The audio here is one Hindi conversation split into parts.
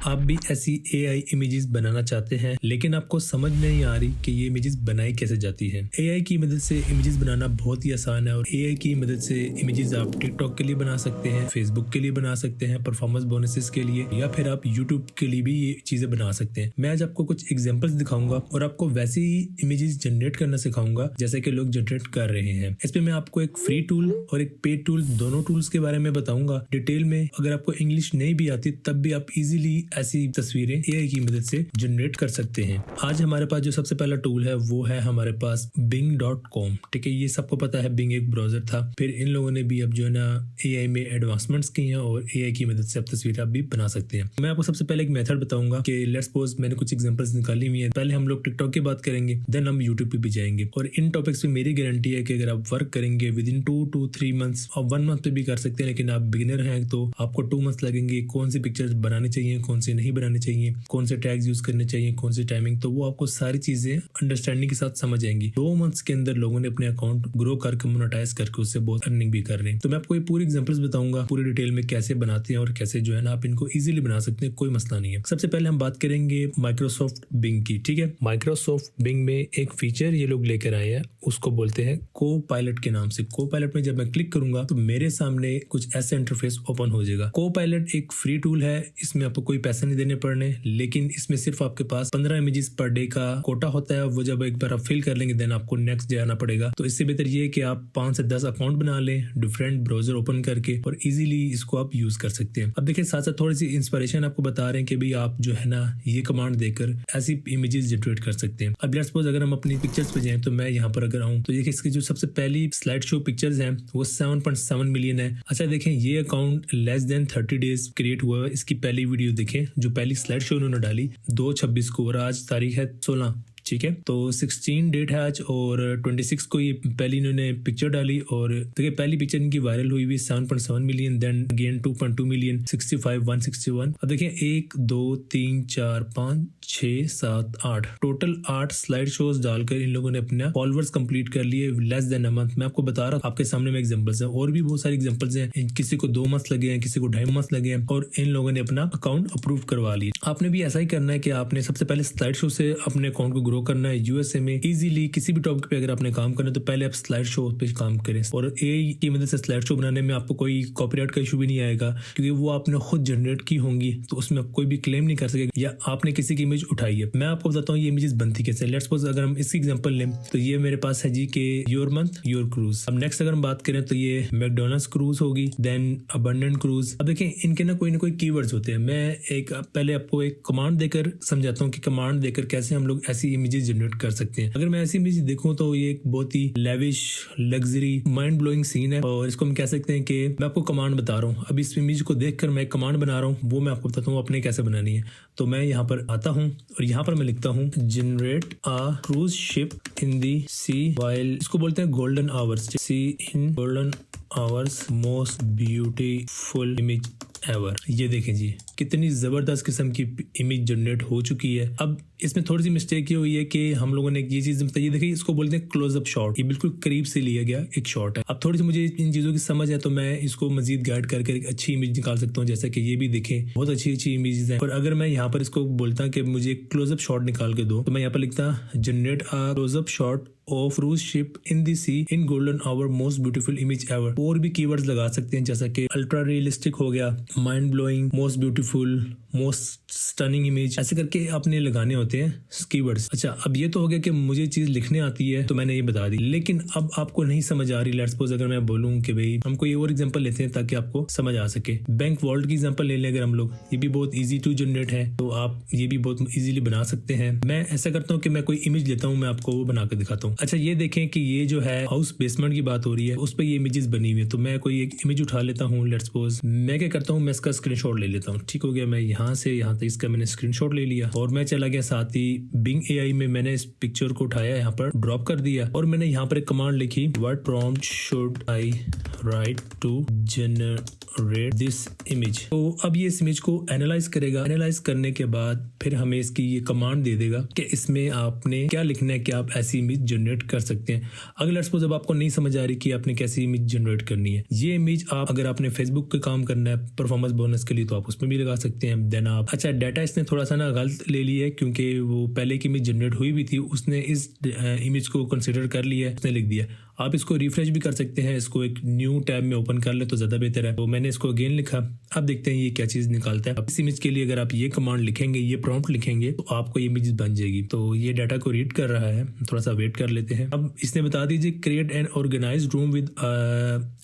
आप भी ऐसी एआई इमेजेस बनाना चाहते हैं लेकिन आपको समझ नहीं आ रही कि ये इमेजेस बनाई कैसे जाती हैं। एआई की मदद से इमेजेस बनाना बहुत ही आसान है और एआई की मदद से इमेजेस आप टिकटॉक के लिए बना सकते हैं, फेसबुक के लिए बना सकते हैं, परफॉर्मेंस बोनसेस के लिए, या फिर आप यूट्यूब के लिए भी ये चीजें बना सकते हैं। मैं आज आपको कुछ एग्जांपल्स दिखाऊंगा और आपको वैसे ही इमेजेस जनरेट करना सिखाऊंगा जैसे कि लोग जनरेट कर रहे हैं। इस पे मैं आपको एक फ्री टूल और एक पेड टूल, दोनों टूल्स के बारे में बताऊंगा डिटेल में। अगर आपको इंग्लिश नहीं भी आती तब भी आप इजीली ऐसी तस्वीरें एआई की मदद से जनरेट कर सकते हैं। आज हमारे पास जो सबसे पहला टूल है वो है हमारे पास bing.com। ठीक है, ये सबको पता है बिंग एक ब्राउजर था, फिर इन लोगों ने भी अब जो है ना एआई में एडवांसमेंट्स की हैं और एआई की मदद से अब तस्वीरें आप भी बना सकते हैं। मैं आपको सबसे पहले एक मेथड बताऊंगा कि लेट्स सपोज मैंने कुछ एग्जांपल्स निकाली हुई है। पहले हम लोग टिकटॉक की बात करेंगे, देन हम यूट्यूब पे भी जाएंगे और इन टॉपिक्स पे मेरी गारंटी है कि अगर आप वर्क करेंगे विद इन 2 to 3 मंथ्स और 1 मंथ पे भी कर सकते हैं, लेकिन आप बिगिनर हैं तो आपको 2 मंथ्स लगेंगे। कौन सी पिक्चर्स बनानी चाहिए, कौन से नहीं बनानी चाहिए, कौन से टैग्स यूज करने चाहिए, कौन सी टाइमिंग, तो वो आपको सारी चीजें अंडरस्टैंडिंग के साथ समझ आएंगी। 2 मंथ्स के अंदर लोगों ने अपने अकाउंट ग्रो करके मोनेटाइज करके उससे बहुत अर्निंग भी कर रहे हैं। तो मैं आपको ये पूरी एग्जांपल्स बताऊंगा पूरी डिटेल में कैसे बनाते हैं और कैसे जो है ना आप इनको इजीली बना सकते हैं, कोई मसला नहीं है। सबसे पहले हम बात करेंगे माइक्रोसॉफ्ट बिंग की। ठीक है, माइक्रोसॉफ्ट बिंग में एक फीचर ये लोग लेकर आए हैं, उसको बोलते हैं को पायलट के नाम से। को पायलट में जब मैं क्लिक करूंगा तो मेरे सामने कुछ ऐसे इंटरफेस ओपन हो जाएगा। को पायलट एक फ्री टूल है, इसमें आपको कोई पैसे नहीं देने पड़ने, लेकिन इसमें सिर्फ आपके पास 15 इमेजेस पर डे का कोटा होता है। वो जब एक बार आप फिल कर लेंगे देन आपको नेक्स्ट जाना पड़ेगा। तो इससे बेहतर ये है कि आप 5 से 10 अकाउंट बना लें डिफरेंट ब्राउजर ओपन करके और इजीली इसको आप यूज कर सकते हैं। अब देखिए साथ साथ थोड़ी सी इंस्पिरेशन आपको बता रहे हैं कि भाई आप जो है ना ये कमांड देकर ऐसी इमेजेस जनरेट कर सकते हैं। अब लेट्स सपोज अगर हम अपनी पिक्चर्स पे जाएं तो मैं यहाँ पर अगर आऊँ तो ये इसकी जो सबसे पहली स्लाइड शो पिक्चर्स हैं वो 7.7 मिलियन है। अच्छा देखें ये account less than 30 days create हुआ है। इसकी पहली वीडियो देखें, जो पहली स्लाइड शो उन्होंने डाली 2/26 को और आज तारीख है 16। ठीक है, तो 16 डेट है आज और 26 को ये पहली इन्होंने पिक्चर डाली और देखिए पहली पिक्चर इनकी वायरल हुई 7.7 मिलियन, देन अगेन 2.2 मिलियन, 65, 161। अब देखिए 1 2 3 4 5 6 7 8 टोटल 8 स्लाइड शोज डालकर इन लोगों ने अपना फॉलोअर्स कंप्लीट कर लिए लेस देन अ मंथ। मैं आपको बता रहा, आपके सामने में एग्जांपल्स हैं और भी बहुत सारे एग्जांपल्स हैं। किसी को 2 मंथ लगे हैं, किसी को 2.5 मंथ लगे हैं और इन लोगों ने अपना अकाउंट अप्रूव करवा लिया। आपने भी ऐसा ही करना है कि आपने सबसे पहले स्लाइड शो से अपने अकाउंट को ग्रो करना है। यूएसए में इजीली किसी भी टॉपिक पे अगर आपने काम करना है तो पहले आप स्लाइड शो पे काम करें और एआई की मदद से स्लाइड शो बनाने में आपको कोई कॉपीराइट का इशू भी नहीं आएगा क्योंकि वो आपने खुद जनरेट की होंगी, तो उसमें कोई भी क्लेम नहीं कर सकेगा या आपने किसी की इमेज उठाई है। मैं आपको बताता हूँ ये इमेजेस बनती कैसे। लेट्स सपोज अगर हम इसकी एग्जांपल लें तो ये मेरे पास है जी के योर मंथ योर क्रूज। अब नेक्स्ट अगर हम बात करें तो ये मैकडोनल्ड्स क्रूज होगी, देन अबंडेंट क्रूज। अब देखें इनके ना कोई कीवर्ड्स होते हैं। मैं एक पहले आपको एक कमांड देकर समझाता हूँ कि कमांड देकर कैसे हम लोग ऐसी इमेजेस जनरेट कर सकते हैं। अगर मैं ऐसी इमेज देखूं तो ये एक बहुत ही lavish, luxury, mind blowing scene है और इसको हम कह सकते हैं कि मैं आपको कमांड बता रहा हूँ। अब इस इमेज को देखकर मैं एक कमांड बना रहा हूँ, वो मैं आपको बताता हूँ अपने कैसे बनानी है। तो मैं यहाँ पर आता हूँ और यहाँ पर मैं लिखता हूँ generate a cruise ship in the sea while, इसको बोलते हैं golden hours, see in golden hours most beautiful image ever. ये देखें जी कितनी जबरदस्त किस्म की इमेज जनरेट हो चुकी है। अब इसमें थोड़ी सी मिस्टेक ये हुई है कि हम लोगों ने ये चीज बताई, देखिए इसको बोलते हैं क्लोजअप शॉट। ये बिल्कुल करीब से लिया गया एक शॉट है। अब थोड़ी सी मुझे इन चीजों की समझ है तो मैं इसको मजीद गाइड करके एक अच्छी इमेज निकाल सकता हूँ। जैसे कि ये भी देखें बहुत अच्छी अच्छी इमेजेस हैं। और अगर मैं यहाँ पर इसको बोलता कि मुझे क्लोजअप शॉट निकाल के दो तो मैं यहाँ पर लिखता generate a close up shot of cruise ship in the sea in golden hour most beautiful image ever. और भी कीवर्ड्स लगा सकते हैं जैसा कि अल्ट्रा रियलिस्टिक हो गया, mind blowing, most beautiful, most stunning image, ऐसे करके आपने लगाने होते हैं कीवर्ड्स। अच्छा अब ये तो हो गया कि मुझे चीज लिखने आती है तो मैंने ये बता दी, लेकिन अब आपको नहीं समझ आ रही। लेट्स सपोज अगर मैं बोलूं कि भाई हमको ये और एग्जांपल लेते हैं ताकि आपको समझ आ सके। बैंक वॉल्ट की एग्जांपल ले लें अगर हम लोग, ये भी बहुत इजी टू जनरेट है तो आप ये भी बहुत इजीली बना सकते हैं। मैं ऐसा करता हूँ कि मैं कोई इमेज लेता हूँ, मैं आपको वो बना के दिखाता हूँ। अच्छा ये देखें कि ये जो है हाउस बेसमेंट की बात हो रही है, उस पर ये इमेजेस बनी हुई है। तो मैं कोई एक इमेज उठा लेता हूँ। लेट्स सपोज मैं क्या करता हूँ, मैं इसका स्क्रीनशॉट ले लेता हूँ। ठीक हो गया, मैं यहाँ से यहाँ तक इसका मैंने स्क्रीनशॉट ले लिया और मैं चला गया साथ ही बिंग एआई में। मैंने इस पिक्चर को उठाया, यहाँ पर ड्रॉप कर दिया और मैंने यहाँ पर एक कमांड लिखी, what prompt should I write to generate this image. तो अब ये इस इमेज को एनालाइज करेगा। एनालाइज करने के बाद फिर हमें इसकी ये कमांड दे देगा कि इसमें आपने क्या लिखना है कि आप ऐसी इमेज जनरेट जनरेट कर सकते हैं। अगर सपोज अब आपको नहीं समझ आ रही कि आपने कैसी इमेज जनरेट करनी है, ये इमेज आप अगर आपने फेसबुक पे काम करना है परफॉर्मेंस बोनस के लिए तो आप उसमें भी लगा सकते हैं। देन आप अच्छा डाटा इसने थोड़ा सा ना गलत ले लिया है, क्योंकि वो पहले की इमेज जनरेट हुई भी थी, उसने इस इमेज को कंसिडर कर लिया है, उसने लिख दिया। आप इसको रिफ्रेश भी कर सकते हैं, इसको एक न्यू टैब में ओपन कर ले तो ज़्यादा बेहतर है। तो मैंने इसको अगेन लिखा, अब देखते हैं ये क्या चीज़ निकालता है। अब इस इमेज के लिए अगर आप ये कमांड लिखेंगे, ये प्रॉम्प्ट लिखेंगे तो आपको ये इमेज बन जाएगी। तो ये डाटा को रीड कर रहा है, थोड़ा सा वेट कर लेते हैं। अब इसने बता दीजिए create an organised room with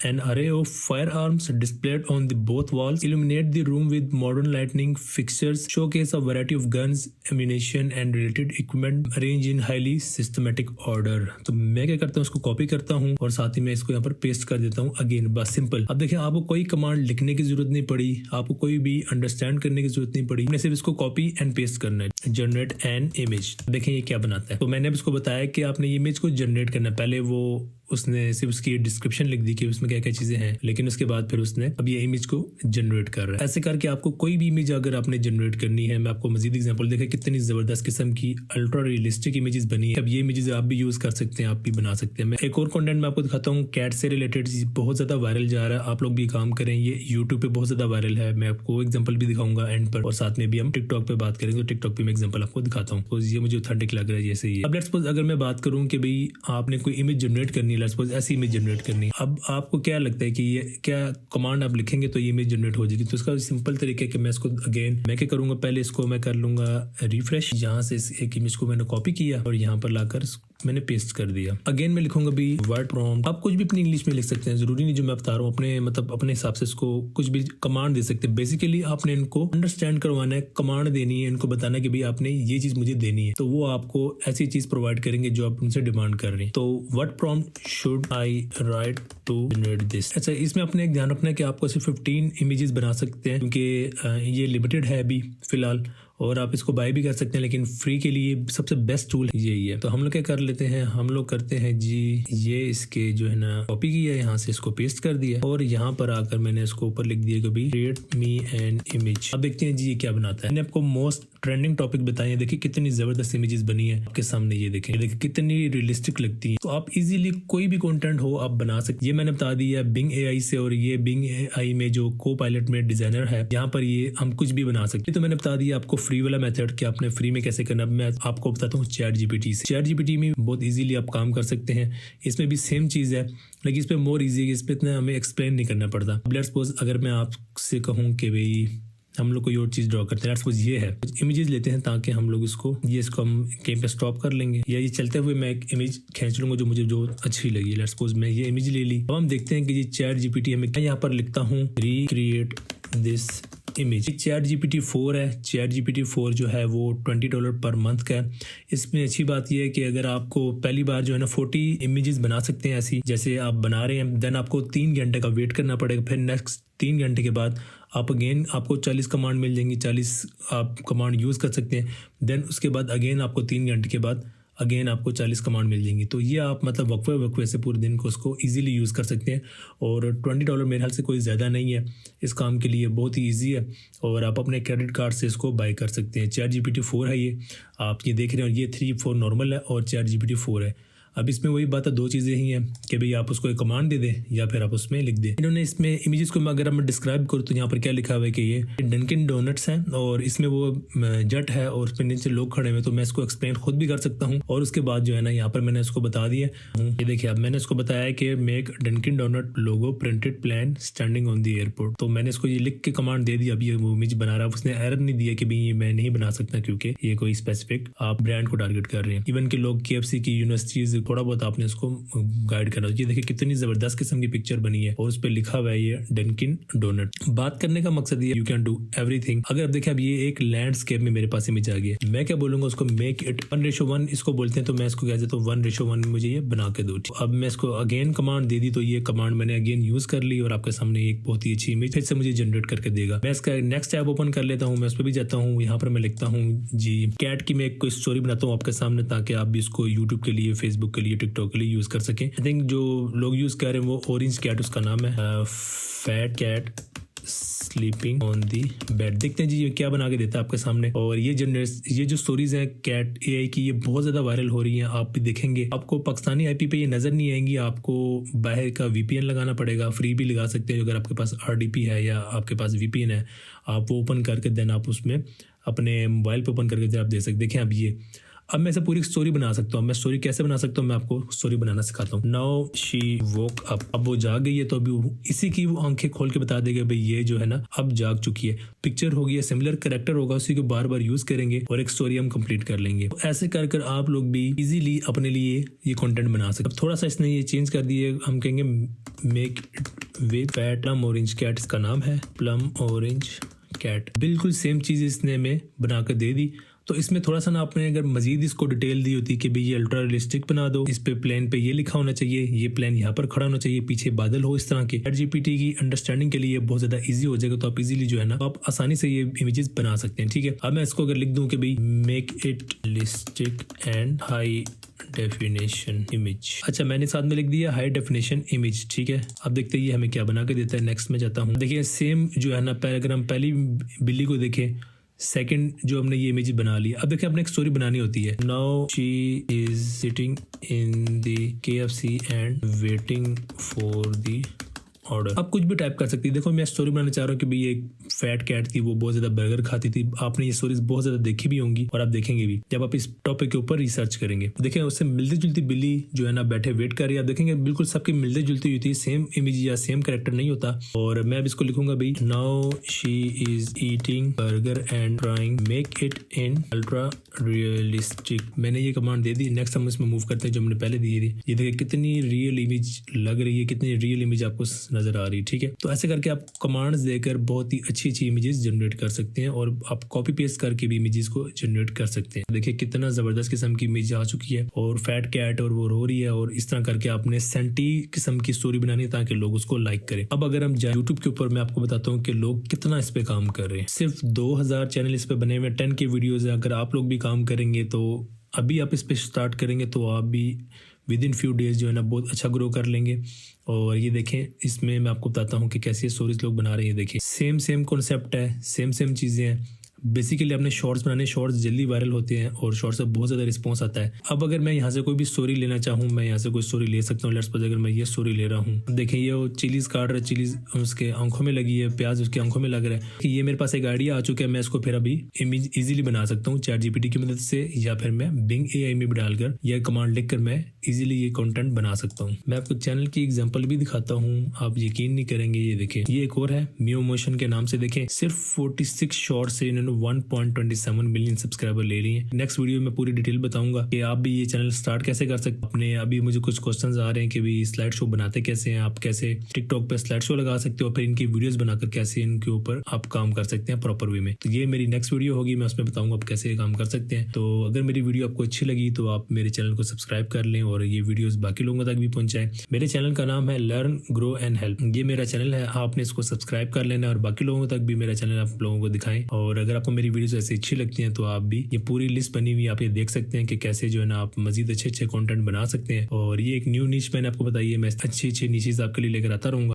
an array of firearms displayed on the both walls, illuminate the room with modern lightning fixtures, showcase a variety of guns, ammunition and related equipment, arrange in highly systematic order. तो मैं क्या करता हूँ, उसको कॉपी करता हूँ और साथ ही मैं इसको यहाँ पर पेस्ट कर देता हूँ। अगेन बस सिंपल। अब देखिए आपको कोई कमांड लिखने की जरूरत नहीं पड़ी, आपको कोई भी अंडरस्टैंड करने की जरूरत नहीं पड़ी, सिर्फ इसको कॉपी एंड पेस्ट करना है। जनरेट एन इमेज, देखें ये क्या बनाता है। तो मैंने इसको बताया कि आपने ये इमेज को जनरेट करना है। पहले वो उसने सिर्फ उसकी डिस्क्रिप्शन लिख दी कि उसमें क्या क्या चीजें हैं, लेकिन उसके बाद फिर उसने अब ये इमेज को जनरेट कर रहा है। ऐसे करके आपको कोई भी इमेज अगर आपने जनरेट करनी है, मैं आपको मजीद एग्जांपल देखा कितनी जबरदस्त किस्म की अल्ट्रा रियलिस्टिक इमेजेस बनी है। अब ये इमेजेस आप भी यूज कर सकते हैं, आप भी बना सकते हैं। मैं एक और कंटेंट में आपको दिखाता हूँ, कैट से रिलेटेड बहुत ज्यादा वायरल जा रहा है, आप लोग भी काम करें, ये यूट्यूब पे बहुत ज्यादा वायरल है। मैं आपको एग्जाम्पल भी दिखाऊंगा एंड पर, और साथ में भी हम टिकटॉक पे बात करेंगे तो टिकटॉक पे मैं एग्जाम्पल आपको दिखाता हूँ। तो ये मुझे ऑथेंटिक लग रहा है जैसे ही। अब लेट्स सपोज अगर मैं बात करूँ कि भाई आपने कोई इमेज जनरेट करनी है, लेट्स सपोज ऐसी इमेज जनरेट करनी है, अब आपको क्या लगता है कि ये क्या कमांड आप लिखेंगे तो ये इमेज जनरेट हो जाएगी। तो इसका सिंपल तरीका है कि मैं इसको अगेन मैं क्या करूंगा, पहले इसको मैं कर लूंगा रिफ्रेश। यहाँ से इस एक इमेज को मैंने कॉपी किया और यहाँ पर लाकर मैंने पेस्ट कर दिया। अगेन मैं लिखूंगा भी वर्ड प्रॉम्प्ट। आप कुछ भी अपनी इंग्लिश में लिख सकते हैं, जरूरी नहीं जो मैं बता रहा हूँ, अपने मतलब अपने हिसाब से इसको कुछ भी कमांड दे सकते हैं। बेसिकली आपने इनको अंडरस्टैंड करवाना है, कमांड देनी है, इनको बताना है कि भाई आपने ये चीज मुझे देनी है, तो वो आपको ऐसी चीज प्रोवाइड करेंगे जो आप उनसे डिमांड कर रहे हैं। तो what prompt should I write to generate this. अच्छा, इसमें अपने एक ध्यान रखना है कि आपको सिर्फ 15 इमेजेस बना सकते हैं, क्योंकि ये लिमिटेड है अभी फिलहाल, और आप इसको बाय भी कर सकते हैं, लेकिन फ्री के लिए सबसे बेस्ट टूल यही है। तो हम लोग क्या कर लेते हैं, हम लोग करते हैं जी, ये इसके जो है ना कॉपी किया, यहाँ से इसको पेस्ट कर दिया और यहाँ पर आकर मैंने इसको ऊपर लिख दिया कि भाई क्रिएट मी एन इमेज। अब देखते हैं जी ये क्या बनाता है। मैंने आपको मोस्ट ट्रेंडिंग टॉपिक बताइए, देखिए कितनी जबरदस्त इमेजेस बनी है आपके सामने, ये देखें कितनी रियलिस्टिक लगती है। तो आप इजीली कोई भी कंटेंट हो आप बना सकते। ये मैंने बता दिया बिंग एआई से, और ये बिंग एआई में जो को पायलट में डिजाइनर है, यहाँ पर ये हम कुछ भी बना सकते। तो मैंने बता दिया आपको फ्री वाला मेथड कि आपने फ्री में कैसे करना। मैं आपको बताता हूँ चैट जीपीटी से। चैट जीपीटी में बहुत इजीली आप काम कर सकते हैं, इसमें भी सेम चीज़ है, लेकिन इस पर मोर ईजी है, इस पर इतना हमें एक्सप्लेन नहीं करना पड़ता। लेट्स सपोज अगर मैं आपसे कहूँ कि भाई हम लोग कोई और चीज़ ड्रॉ करते हैं, लेट्स सपोज ये है, इमेजेस लेते हैं ताकि हम लोग इसको हम कहीं पे स्टॉप कर लेंगे, या ये चलते हुए मैं एक इमेज खींच लूंगा जो मुझे अच्छी लगी। लेट्स सपोज मैं ये इमेज ले ली। अब हम देखते हैं कि ये चैट जीपीटी हमें यहाँ पर लिखता हूँ recreate this image. Chat GPT 4 है। चैट जीपीटी 4 जो है वो $20 पर मंथ का है। इसमें अच्छी बात यह है कि अगर आपको पहली बार जो है ना 40 इमेजेस बना सकते हैं ऐसी जैसे आप बना रहे हैं, देन आपको 3 घंटे का वेट करना पड़ेगा। फिर नेक्स्ट 3 घंटे के बाद आप अगेन आपको 40 कमांड मिल जाएंगी, 40 आप कमांड यूज़ कर सकते हैं। देन उसके बाद अगेन आपको 3 घंटे के बाद अगेन आपको 40 कमांड मिल जाएंगी। तो ये आप मतलब वक्फे से पूरे दिन को उसको इजीली यूज़ कर सकते हैं। और $20 मेरे ख्याल से कोई ज़्यादा नहीं है इस काम के लिए, बहुत ही इजी है, और आप अपने क्रेडिट कार्ड से इसको बाय कर सकते हैं। चैट जीपीटी 4 है ये, आप ये देख रहे हैं, और ये 3-4 नॉर्मल है और चैट जीपीटी 4 है। अब इसमें वही बात है, 2 चीज़ें ही हैं कि भाई आप उसको एक कमांड दे दें या फिर आप उसमें लिख दें। इन्होंने इसमें इमेजेस को अगर मैं डिस्क्राइब करूँ तो यहाँ पर क्या लिखा हुआ है कि ये डंकिन डोनट्स हैं, और इसमें वो जट है और उसमें नीचे लोग खड़े हुए, तो मैं इसको एक्सप्लेन खुद भी कर सकता हूँ। और उसके बाद जो है ना यहाँ पर मैंने इसको बता दिया, ये देखिए अब मैंने इसको बताया कि make Dunkin donut logo printed plane standing on the airport. तो मैंने इसको ये लिख के कमांड दे दी। अब ये वो इमेज बना रहा है, उसने एरर नहीं दिया कि भाई ये मैं नहीं बना सकता क्योंकि ये कोई स्पेसिफिक आप ब्रांड को टारगेट कर रहे हैं। इवन के लोग KFC की यूनिवर्सिटीज थोड़ा बहुत आपने इसको गाइड करना। ये देखिए कितनी जबरदस्त किस्म की पिक्चर बनी है और उस पर लिखा हुआ है ये डंकिन डोनट। बात करने का मकसद ये यू कैन डू एवरीथिंग। अगर अब देखिए अब ये एक लैंडस्केप में मेरे पास इमेज आ गई, मैं क्या बोलूंगा उसको मेक इट 1:1 इसको बोलते हैं, तो मैं इसको कह देता हूँ 1:1 मुझे ये बना के दो। अब मैं इसको अगेन कमांड दे दी, तो ये कमांड मैंने अगेन यूज कर ली और आपके सामने एक बहुत ही अच्छी इमेज फिर से मुझे जनरेट करके देगा। मैं इसका नेक्स्ट टैब ओपन कर लेता हूँ, मैं उस पर भी जाता हूँ, यहाँ पर मैं लिखता हूँ जी कैट की मैं कोई स्टोरी बनाता हूँ आपके सामने, ताकि आप भी इसको यूट्यूब के लिए, फेसबुक के लिए, टिकटॉक के लिए यूज कर सकें। आई थिंक जो लोग यूज कर रहे हैं वो ऑरेंज कैट उसका नाम है, fat cat sleeping on the bed. देखते हैं जी ये क्या बना के देता है आपके सामने। और ये जो स्टोरीज हैं कैट एआई की, ये बहुत ज़्यादा वायरल हो रही हैं। आप भी देखेंगे, आपको पाकिस्तानी आईपी पे ये नज़र नहीं आएंगी, आपको बाहर का वीपीएन लगाना पड़ेगा। फ्री भी लगा सकते हैं अगर आपके पास आरडीपी है या आपके पास वीपीएन है, आप वो ओपन करके देन आप उसमें अपने मोबाइल पे ओपन करके आप देख सकते। देखें अब मैं ऐसे पूरी स्टोरी बना सकता हूँ। मैं स्टोरी कैसे बना सकता हूँ, मैं आपको स्टोरी बनाना सिखाता हूँ। नाउ शी वोक अप, अब वो जाग गई है, तो अभी इसी की वो आंखें खोल के बता देगा भाई ये जो है ना अब जाग चुकी है। पिक्चर होगी, सिमिलर कैरेक्टर होगा, उसी को बार बार यूज करेंगे और एक स्टोरी हम कंप्लीट कर लेंगे। तो ऐसे कर कर आप लोग भी इजीली अपने लिए ये कंटेंट बना सकते। अब थोड़ा सा इसने ये चेंज कर दिए, हम कहेंगे make it with plum orange cat, इसका नाम है प्लम ऑरेंज कैट। बिल्कुल सेम चीज इसने हमें बना कर दे दी। तो इसमें थोड़ा सा ना आपने अगर मजीद इसको डिटेल दी होती कि भाई ये अल्ट्रा रियलिस्टिक बना दो, इस पे प्लेन पे ये लिखा होना चाहिए, ये प्लेन यहाँ पर खड़ा होना चाहिए, पीछे बादल हो, इस तरह के। ChatGPT की अंडरस्टैंडिंग के लिए बहुत ज्यादा इजी हो जाएगा। तो आप इजीली जो है ना आप आसानी से ये इमेजेस बना सकते हैं। ठीक है, अब मैं इसको अगर लिख दूं कि भाई make it realistic and high definition image. अच्छा, मैंने साथ में लिख दिया हाई डेफिनेशन इमेज। ठीक है, अब देखते हैं ये हमें क्या बना के देता है। नेक्स्ट में जाता हूँ। देखिए सेम जो है ना, अगर हम पहली बिल्ली को देखें, सेकंड जो हमने ये इमेज बना लिया। अब देखिए अपने एक स्टोरी बनानी होती है। Now she is sitting in the KFC and waiting for the order. अब कुछ भी टाइप कर सकती है। देखो मैं स्टोरी बनाना चाह रहा हूँ कि भाई एक फैट कैट थी, वो बहुत ज्यादा बर्गर खाती थी। आपने ये स्टोरीज बहुत ज्यादा देखी भी होंगी और आप देखेंगे भी जब आप इस टॉपिक के ऊपर रिसर्च करेंगे। देखिए उससे मिलती जुलती बिल्ली जो है ना बैठे वेट कर रही है। आप देखेंगे बिल्कुल सबकी मिलती जुलती हुई थी, सेम इमेज या सेम कैरेक्टर नहीं होता। और मैं अब इसको लिखूंगा भाई now she is eating burger and trying make it in ultra realistic. मैंने ये कमांड दे दी। नेक्स्ट हम इसमें मूव करते हैं जो हमने पहले दी थी। ये देखिए कितनी रियल इमेज लग रही है, कितनी रियल इमेज आपको नजर आ रही है। ठीक है, तो ऐसे करके आप कमांड्स देकर बहुत ही अच्छी इमेजेस जनरेट कर सकते हैं और आप कॉपी पेस्ट करके भी इमेजेस को जनरेट कर सकते हैं। देखिए कितना जबरदस्त किस्म की इमेज आ चुकी है और फैट कैट और वो रो रही है। और इस तरह करके आपने सेंटी किस्म की स्टोरी बनानी है ताकि लोग उसको लाइक करें। अब अगर हम जाए यूट्यूब के ऊपर, मैं आपको बताता हूँ कि लोग कितना इस पे काम कर रहे हैं। सिर्फ 2000 चैनल इस पे बने हुए, 10 के वीडियोज है। अगर आप लोग भी काम करेंगे तो अभी आप इस पे स्टार्ट करेंगे तो आप भी विद इन फ्यू डेज जो है ना बहुत अच्छा ग्रो कर लेंगे। और ये देखें इसमें मैं आपको बताता हूँ कि कैसे स्टोरीज लोग बना रहे हैं। देखिए सेम कॉन्सेप्ट है, सेम चीज़ें हैं। बेसिकली अपने शॉर्ट्स बनाने, शॉर्ट्स जल्दी वायरल होते हैं और शॉर्ट्स से बहुत ज़्यादा रिस्पॉन्स आता है। अब अगर मैं यहाँ से कोई भी स्टोरी लेना चाहूँ, मैं यहाँ से कोई स्टोरी ले सकता हूँ। लेट्स सपोज अगर मैं ये स्टोरी ले रहा हूँ, देखिए ये वो चिलीज काट रहा है, चिलीज उसके आंखों में लगी है, प्याज उसकी आंखों में लग रहा है कि ये मेरे पास एक आइडिया आ चुका है। मैं इसको फिर अभी इमेज इजीली बना सकता हूँ ChatGPT की मदद से, या फिर मैं Bing AI में भी डालकर या कमांड लिख कर मैं इजीली ये कंटेंट बना सकता हूँ। मैं आपको चैनल की एग्जांपल भी दिखाता हूँ, आप यकीन नहीं करेंगे। ये देखें ये एक और है म्यू मोशन के नाम से। देखें सिर्फ 46 शॉर्ट से इन्होंने 1.27 मिलियन सब्सक्राइबर ले लिए हैं। नेक्स्ट वीडियो में पूरी डिटेल बताऊंगा कि आप भी ये चैनल स्टार्ट कैसे कर सकते हैं। अपने अभी मुझे कुछ क्वेश्चंस आ रहे हैं कि भाई स्लाइड शो बनाते कैसे हैं, आप कैसे टिकटॉक पे स्लाइड शो लगा सकते हो, फिर इनकी वीडियोस बनाकर कैसे इनके ऊपर आप काम कर सकते हैं प्रॉपर वे में। तो ये मेरी नेक्स्ट वीडियो होगी, मैं उसमें बताऊंगा आप कैसे काम कर सकते हैं। तो अगर मेरी वीडियो आपको अच्छी लगी तो आप मेरे चैनल को सब्सक्राइब कर लें और ये वीडियोस बाकी लोगों तक भी पहुंचाएं। मेरे चैनल का नाम है लर्न ग्रो एंड हेल्प। ये मेरा चैनल है, आपने इसको सब्सक्राइब कर लेना और बाकी लोगों तक भी मेरा चैनल आप लोगों को दिखाएं। और अगर आपको मेरी वीडियोस ऐसी अच्छी लगती हैं तो आप भी ये पूरी लिस्ट बनी हुई आप ये देख सकते हैं कि कैसे जो है ना आप मजीद अच्छे कंटेंट बना सकते हैं। और ये एक न्यू नीश मैंने आपको बताई है, मैं अच्छी नीचेस आपके लिए लेकर आता रहूंगा।